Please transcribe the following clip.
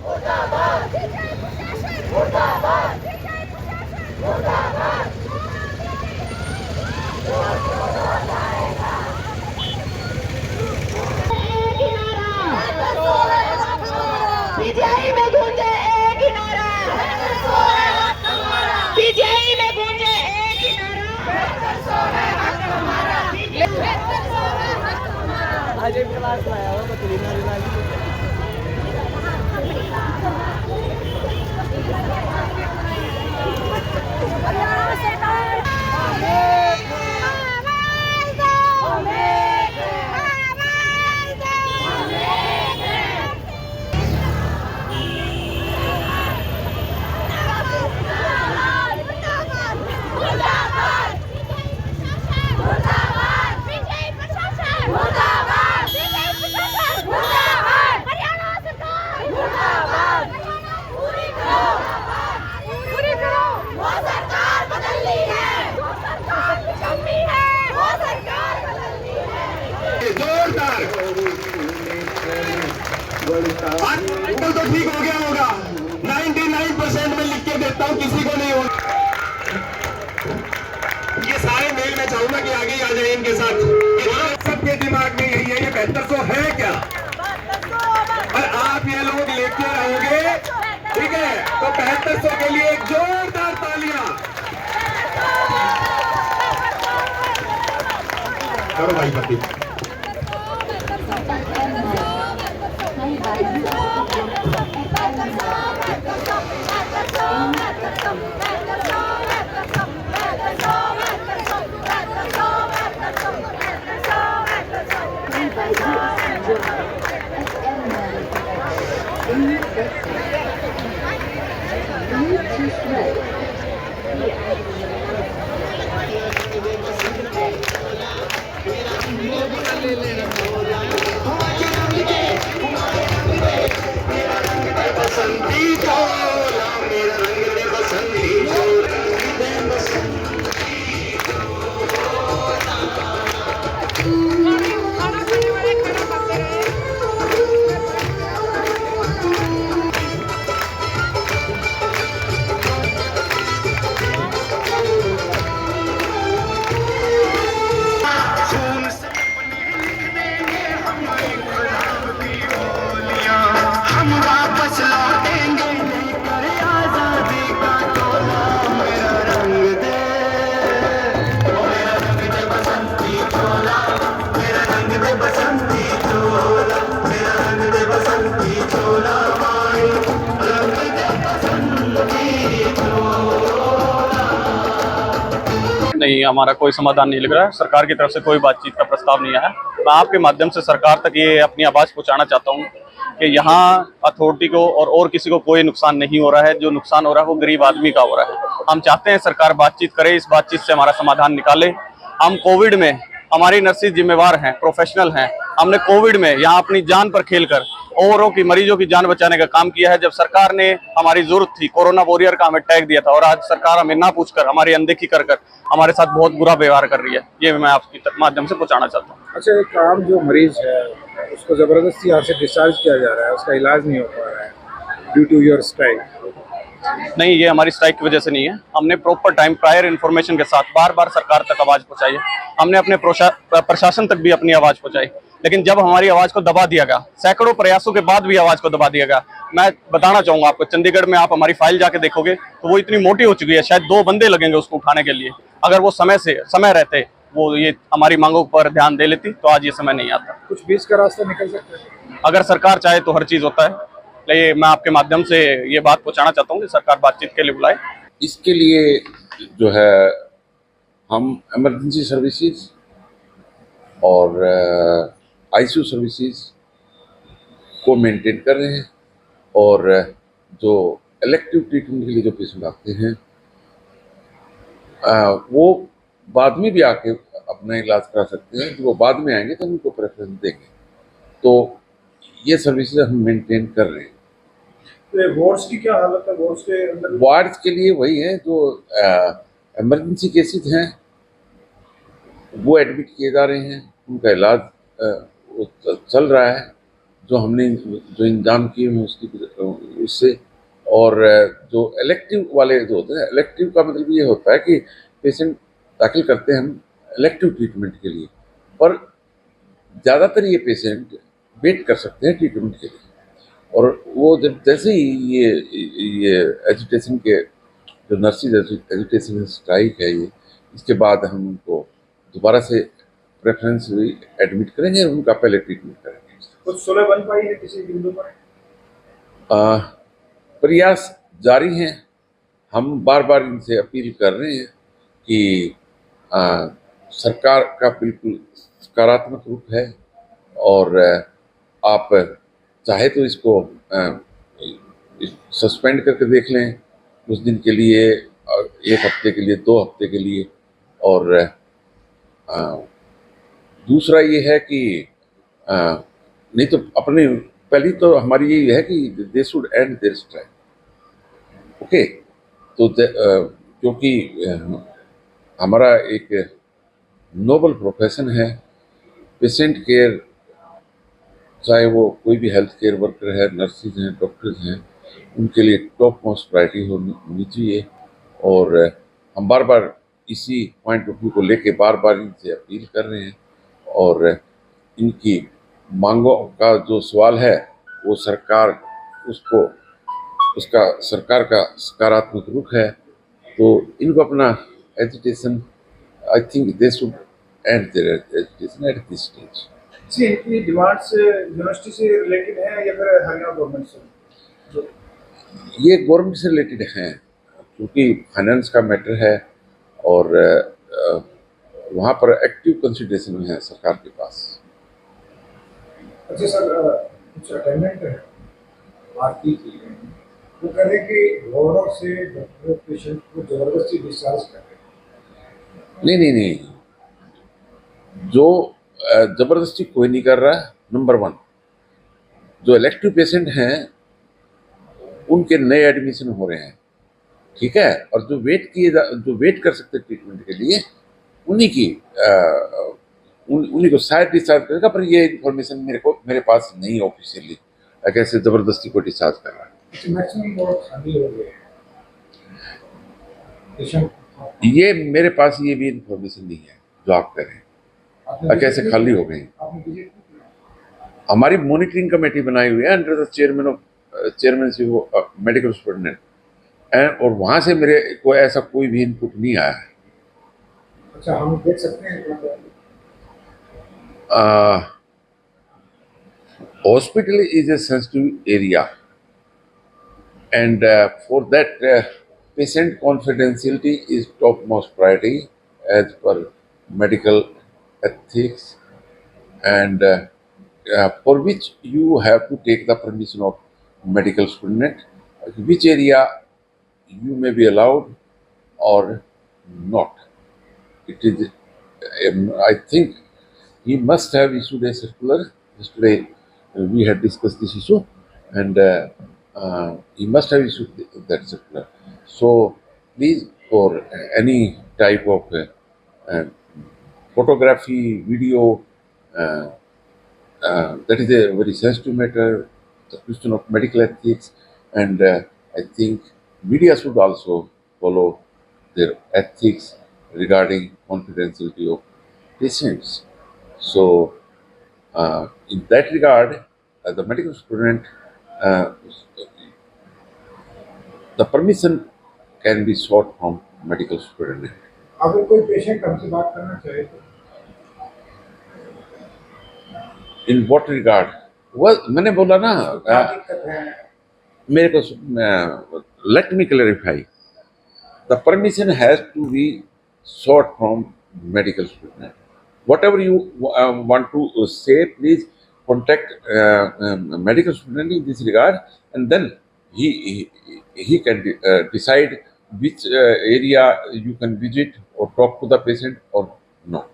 PGI में गूंजे एक ही नारा, पीजीआई में गूंजे एक ही नारा। आज एक क्लास लाया हो तो आजकल तो ठीक हो गया होगा, 99% में लिख के देता हूँ, किसी को नहीं होगा। ये सारे मेल में चाहूंगा कि आगे आ जाए इनके साथ। सबके दिमाग में यही है, ये 7200 है क्या? और आप ये लोग लेके रहोगे, ठीक है? तो 7200 के लिए एक जोरदार तालियां करो भाई पति। नहीं, हमारा कोई समाधान नहीं लग रहा है। सरकार की तरफ से कोई बातचीत का प्रस्ताव नहीं आया। मैं आपके माध्यम से सरकार तक ये अपनी आवाज़ पहुंचाना चाहता हूं कि यहाँ अथॉरिटी को और किसी को कोई नुकसान नहीं हो रहा है। जो नुकसान हो रहा है वो गरीब आदमी का हो रहा है। हम चाहते हैं सरकार बातचीत करे, इस बातचीत से हमारा समाधान निकाले। हम कोविड में, हमारी नर्सेज जिम्मेवार हैं, प्रोफेशनल हैं। हमने कोविड में यहाँ अपनी जान पर खेलकर औरों की, मरीजों की जान बचाने का काम किया है। जब सरकार ने हमारी जरूरत थी, कोरोना वॉरियर का हमें टैग दिया था, और आज सरकार हमें ना पूछकर, हमारी अनदेखी कर हमारे साथ बहुत बुरा व्यवहार कर रही है। ये मैं आपके माध्यम से पहुंचाना चाहता हूँ। अच्छा, एक आम जो मरीज है उसको जबरदस्ती यहाँ से डिस्चार्ज किया जा रहा है, उसका इलाज नहीं हो पा रहा है ड्यू टू योर स्ट्राइक। नहीं, ये हमारी स्ट्राइक की वजह से नहीं है। हमने प्रॉपर टाइम, प्रायर इन्फॉर्मेशन के साथ बार बार सरकार तक आवाज़ पहुंचाई है। हमने अपने प्रशासन तक भी अपनी आवाज़ पहुंचाई, लेकिन जब हमारी आवाज़ को दबा दिया गया, सैकड़ों प्रयासों के बाद भी आवाज़ को दबा दिया गया। मैं बताना चाहूँगा आपको, चंडीगढ़ में आप हमारी फाइल जाके देखोगे तो वो इतनी मोटी हो चुकी है, शायद 2 बंदे लगेंगे उसको उठाने के लिए। अगर वो समय रहते वो ये हमारी मांगों पर ध्यान दे लेती तो आज ये समय नहीं आता। कुछ बीच का रास्ता निकल सकता है अगर सरकार चाहे तो हर चीज़ होता है। लेकिन मैं आपके माध्यम से ये बात पहुँचाना चाहता हूँ कि सरकार बातचीत के लिए बुलाए। इसके लिए जो है हम इमरजेंसी सर्विसेज और आईसीयू सर्विसेज को मेंटेन कर रहे हैं, और जो इलेक्टिव ट्रीटमेंट के लिए जो पेशेंट आते हैं वो बाद में भी आके अपना इलाज करा सकते हैं। जो वो बाद में आएंगे तो उनको प्रेफरेंस देंगे। तो ये सर्विसेज हम मेंटेन कर रहे हैं। तो वार्ड्स की क्या हालत है? वार्ड्स के अंदर, वार्ड्स के लिए वही है, जो इमरजेंसी केसेस हैं वो एडमिट किए जा रहे हैं, उनका इलाज चल रहा है। जो हमने जो इंतजाम किए हैं उसकी उससे। और जो इलेक्टिव वाले जो होते हैं, इलेक्टिव का मतलब ये होता है कि पेशेंट दाखिल करते हैं हम इलेक्टिव ट्रीटमेंट के लिए, पर ज़्यादातर ये पेशेंट वेट कर सकते हैं ट्रीटमेंट के लिए। और वो जब जैसे ही ये एजुटेशन के जो नर्सिस एजुटेशन स्ट्राइक है, ये इसके बाद हम उनको दोबारा से प्रेफरेंस एडमिट करेंगे, उनका पहले ट्रीटमेंट करेंगे। कुछ सुलह बन पाई है किसी बिंदु पर? प्रयास जारी हैं। हम बार बार इनसे अपील कर रहे हैं कि सरकार का बिल्कुल सकारात्मक रूप है, और आप चाहे तो इसको सस्पेंड करके देख लें कुछ दिन के लिए, 1 हफ्ते के लिए, 2 हफ्ते के लिए। और दूसरा ये है कि नहीं तो अपने पहली तो हमारी यही है कि they should end their strike. Okay, तो क्योंकि हमारा एक नोबल प्रोफेशन है, पेशेंट केयर, चाहे वो कोई भी हेल्थ केयर वर्कर है, नर्सिस हैं, डॉक्टर्स हैं, उनके लिए टॉप मोस्ट प्रायोरिटी होनी चाहिए। और हम बार बार इसी पॉइंट ऑफ व्यू को लेके बार बार इनसे अपील कर रहे हैं, और इनकी मांगों का जो सवाल है वो सरकार उसका सरकार का सकारात्मक रुख है। तो इनको अपना education, I think they should end their education at this stage. जी, इनकी डिमांड्स यूनिवर्सिटी से रिलेटेड है या फिर हरियाणा गवर्नमेंट से? ये गवर्नमेंट से रिलेटेड हैं, क्योंकि फाइनेंस का मैटर है, और वहाँ पर एक्टिव कंसिडरेशन है सरकार के पास। अच्छा सर, कुछ अटेंडेंट है भारतीय की, वो कह रहे हैं कि गवर्नर से डॉक्टर पेशेंट को जबरदस्ती डिस्चार्ज कर रहे हैं। नहीं, जो जबरदस्ती कोई नहीं कर रहा। नंबर 1, जो इलेक्टिव पेशेंट हैं उनके नए एडमिशन हो रहे हैं, ठीक है, और जो वेट कर सकते ट्रीटमेंट के लिए उन्हीं को शायद डिस्चार्ज करेगा। पर ये इन्फॉर्मेशन मेरे पास नहीं ऑफिशियली कैसे जबरदस्ती को डिस्चार्ज कर रहा है। मैक्सिमम बहुत खाली हो गए पेशेंट, ये मेरे पास ये भी इन्फॉर्मेशन नहीं है जो आप कह रहे हैं, कैसे खाली हो गए। हमारी मॉनिटरिंग कमेटी बनाई हुई है under the chairmanship medical superintendent, और वहाँ से मेरे को ऐसा कोई भी इनपुट नहीं आया है। अच्छा, हम देख सकते हैं hospital is a sensitive area, and for that patient confidentiality is topmost priority as per medical ethics, and for which you have to take the permission of medical student, which area you may be allowed or not. It is, I think he must have issued a circular. Yesterday we had discussed this issue, and he must have issued that circular. So please, for any type of photography, video, that is a very sensitive matter, the question of medical ethics, and I think media should also follow their ethics regarding confidentiality of patients. So, in that regard, the medical student, the permission can be sought from medical student. अगर कोई patient हमसे बात करना चाहे तो In what regard? Well, मैंने बोला ना, क्या दिक्कत है? मेरे को let me clarify. The permission has to be sought from medical student. Whatever you want to say, please contact medical student in this regard, and then he can decide which area you can visit or talk to the patient or not.